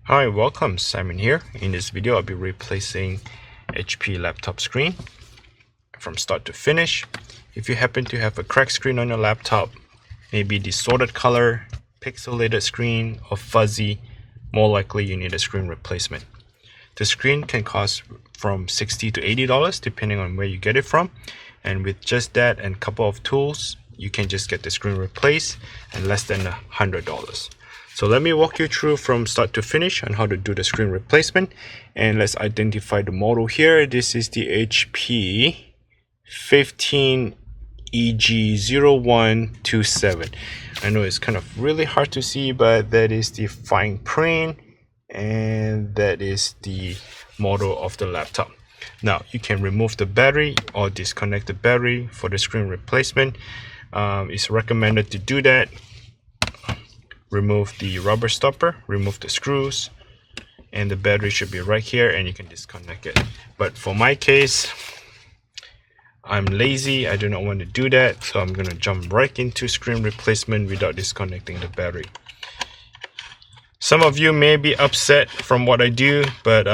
Hi, welcome. Simon here. In this video, I'll be replacing HP laptop screen from start to finish. If you happen to have a cracked screen on your laptop, maybe distorted color, pixelated screen, or fuzzy, more likely you need a screen replacement. The screen can cost from $60 to $80 depending on where you get it from, and with just that and a couple of tools, you can just get the screen replaced and less than $100. So let me walk you through from start to finish on how to do the screen replacement, and let's identify the model here. This is the HP 15 EG0127. I know it's kind of really hard to see, but that is the fine print and that is the model of the laptop. Now you can remove the battery or disconnect the battery for the screen replacement. It's recommended to do that. Remove the rubber stopper, remove the screws, and the battery should be right here and you can disconnect it. But for my case, I'm lazy, I do not want to do that, so I'm going to jump right into screen replacement without disconnecting the battery. Some of you may be upset from what I do, but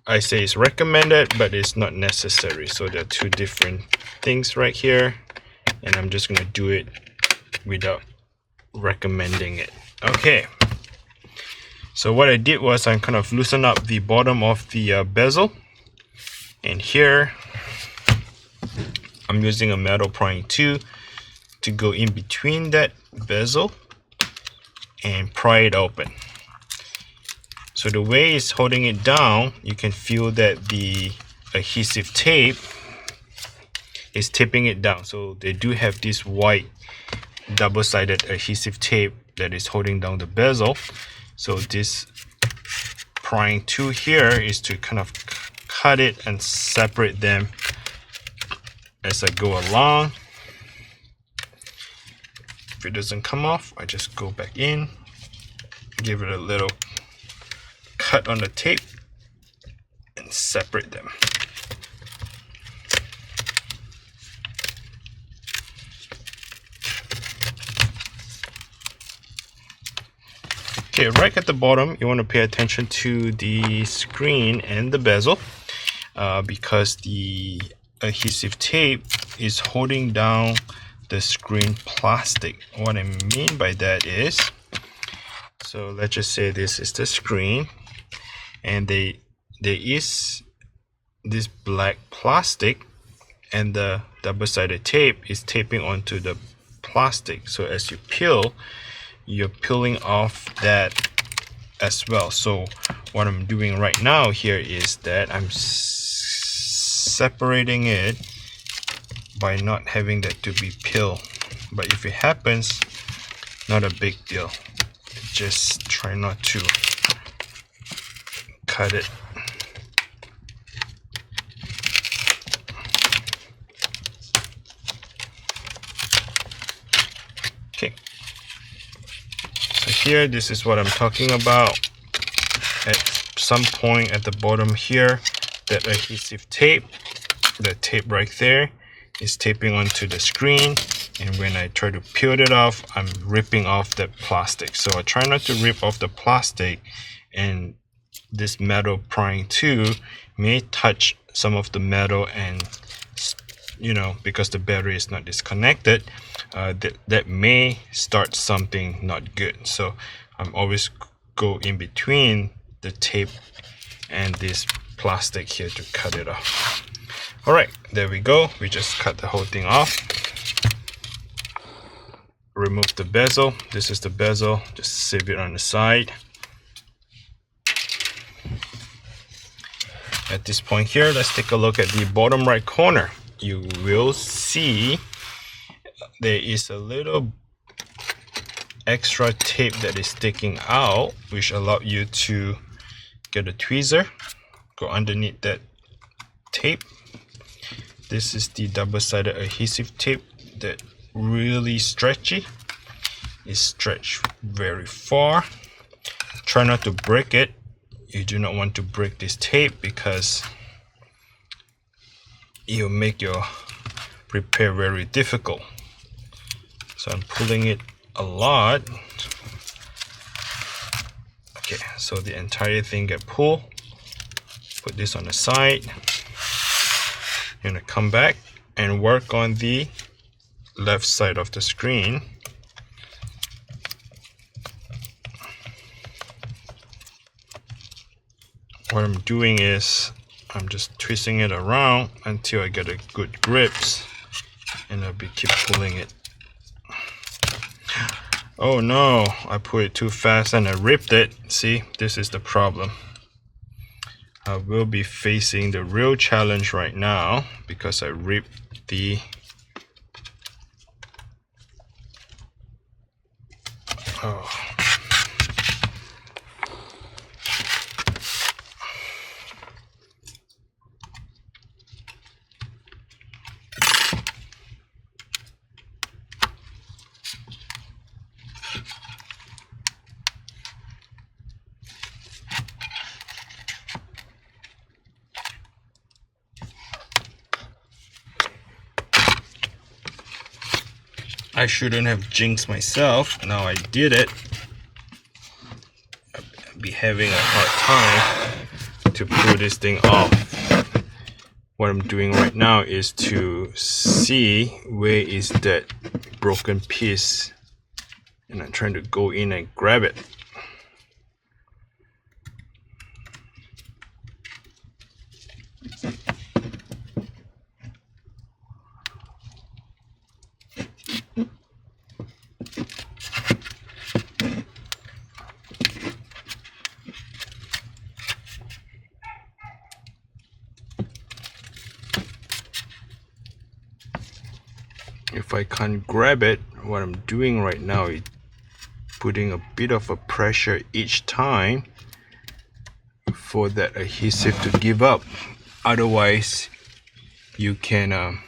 I say it's recommended, but it's not necessary. So there are two different things right here, and I'm just going to do it without recommending it. Okay, so what I did was I kind of loosened up the bottom of the bezel, and here I'm using a metal prying tool to go in between that bezel and pry it open. So the way it's holding it down, you can feel that the adhesive tape is tipping it down. So they do have this white double-sided adhesive tape that is holding down the bezel. So this prying tool here is to kind of cut it and separate them as I go along. If it doesn't come off, I just go back in, give it a little cut on the tape and separate them. Okay, right at the bottom, you want to pay attention to the screen and the bezel because the adhesive tape is holding down the screen plastic. What I mean by that is, so let's just say this is the screen, and there is this black plastic, and the double-sided tape is taping onto the plastic. So as you peel, you're peeling off that as well. So what I'm doing right now here is that I'm separating it by not having that to be peeled. But if it happens, not a big deal. Just try not to cut it. Okay. So here, this is what I'm talking about. At some point at the bottom here, that adhesive tape, the tape right there, is taping onto the screen, and when I try to peel it off, I'm ripping off the plastic. So I try not to rip off the plastic, and this metal prying tool may touch some of the metal, and because the battery is not disconnected, that may start something not good. So I'm always go in between the tape and this plastic here to cut it off. All right, there we go. We just cut the whole thing off. Remove the bezel. This is the bezel. Just save it on the side. At this point here, let's take a look at the bottom right corner. You will see there is a little extra tape that is sticking out, which allows you to get a tweezer, go underneath that tape. This is the double-sided adhesive tape that really stretchy. It's stretched very far. Try not to break it. You do not want to break this tape because it'll make your repair very difficult. So I'm pulling it a lot Okay, so the entire thing get pulled. Put this on the side. You're gonna come back and work on the left side of the screen. What I'm doing is I'm just twisting it around until I get a good grips, and I'll be keep pulling it. Oh no, I put it too fast and I ripped it. See, this is the problem. I will be facing the real challenge right now because I ripped the I shouldn't have jinxed myself. Now I did it. I'll be having a hard time to pull this thing off. What I'm doing right now is to see where is that broken piece, and I'm trying to go in and grab it. If I can't grab it, what I'm doing right now is putting a bit of a pressure each time for that adhesive to give up. Otherwise, you can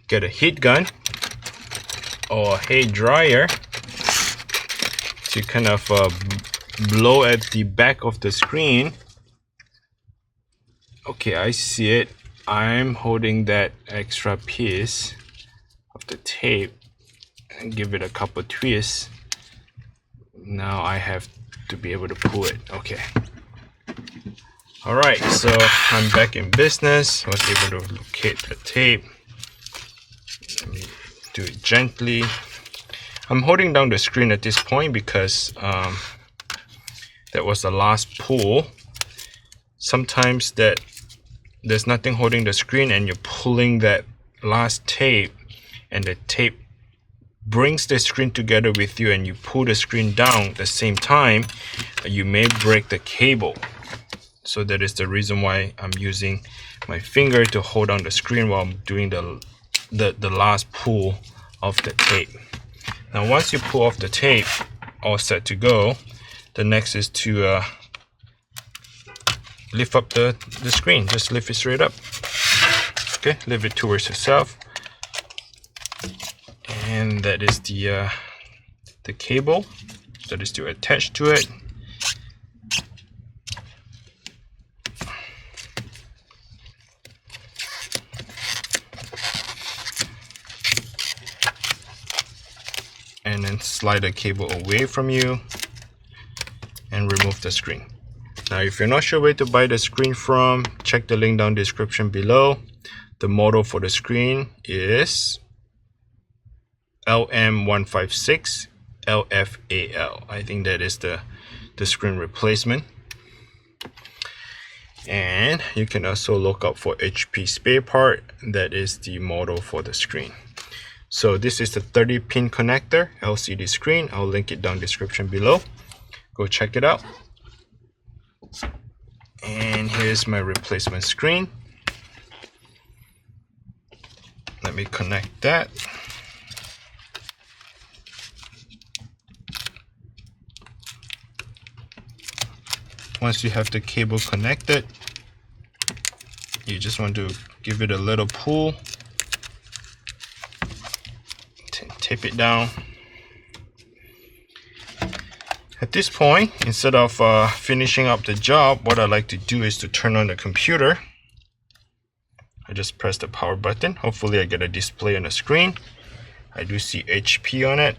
get a heat gun or a hair dryer to kind of blow at the back of the screen. Okay, I see it. I'm holding that extra piece of the tape and give it a couple twists. Now I have to be able to pull it. Okay. Alright, so I'm back in business. I was able to locate the tape. Let me do it gently. I'm holding down the screen at this point because that was the last pull. Sometimes there's nothing holding the screen and you're pulling that last tape, and the tape brings the screen together with you and you pull the screen down at the same time, you may break the cable. So that is the reason why I'm using my finger to hold on the screen while I'm doing the last pull of the tape. Now once you pull off the tape, all set to go, the next is to lift up the screen. Just lift it straight up. Okay, lift it towards yourself. And that is the cable that is still attached to it. And then slide the cable away from you and remove the screen. Now if you're not sure where to buy the screen from, check the link down in the description below. The model for the screen is LM156 LFAL. I think that is the screen replacement. And you can also look up for HP spare part. That is the model for the screen. So this is the 30-pin connector LCD screen. I'll link it down in the description below. Go check it out. And here's my replacement screen. Let me connect that. Once you have the cable connected, you just want to give it a little pull, tape it down. At this point, instead of finishing up the job, what I like to do is to turn on the computer. I just press the power button. Hopefully I get a display on the screen. I do see HP on it.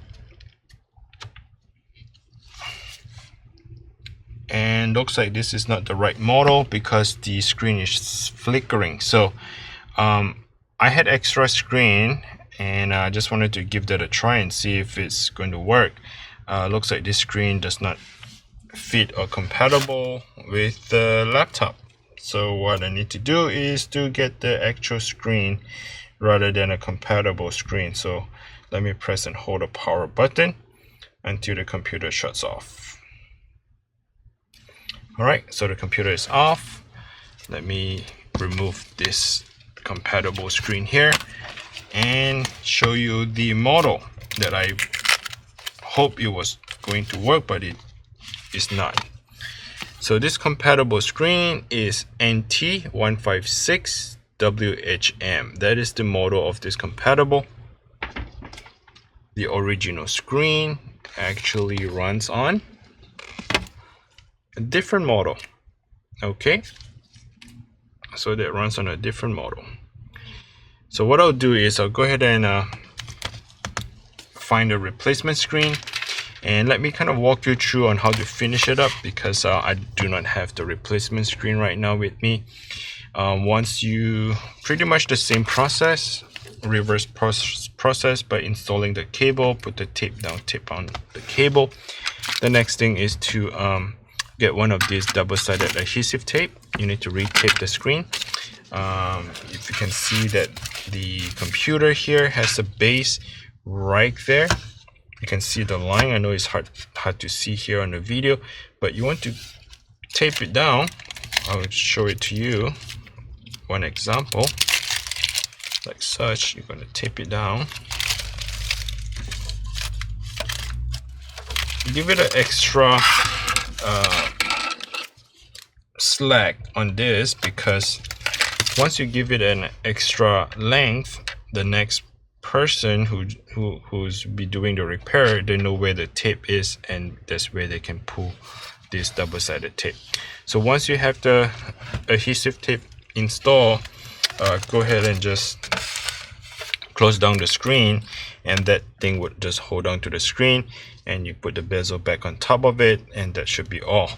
looks like this is not the right model because the screen is flickering. So I had extra screen, and I just wanted to give that a try and see if it's going to work. Looks like this screen does not fit or compatible with the laptop. So what I need to do is to get the actual screen rather than a compatible screen. So let me press and hold the power button until the computer shuts off. Alright, so the computer is off. Let me remove this compatible screen here and show you the model that I hope it was going to work, but it is not. So this compatible screen is NT156WHM. That is the model of this compatible. The original screen actually runs on a different model. Okay, so that runs on a different model. So what I'll do is I'll go ahead and find a replacement screen, and let me kind of walk you through on how to finish it up, because I do not have the replacement screen right now with me. Once you pretty much the same process, reverse process by installing the cable, put the tape down, tape on the cable. The next thing is to get one of these double-sided adhesive tape. You need to re-tape the screen. If you can see that the computer here has a base right there, you can see the line. I know it's hard to see here on the video, but you want to tape it down. I'll show it to you. One example, like such. You're going to tape it down. Give it an extra slack on this, because once you give it an extra length, the next person who's be doing the repair, they know where the tape is, and that's where they can pull this double-sided tape. So once you have the adhesive tape installed, go ahead and just close down the screen, and that thing would just hold on to the screen, and you put the bezel back on top of it, and that should be all.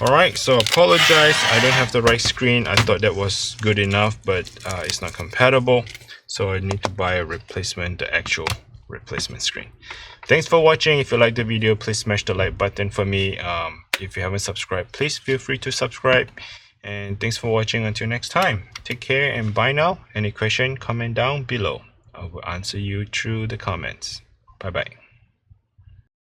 Alright, so apologize, I don't have the right screen. I thought that was good enough, but it's not compatible, so I need to buy a replacement, the actual replacement screen. Thanks for watching. If you liked the video, please smash the like button for me. If you haven't subscribed, please feel free to subscribe. And thanks for watching. Until next time, take care and bye now. Any question, comment down below. I will answer you through the comments. Bye bye.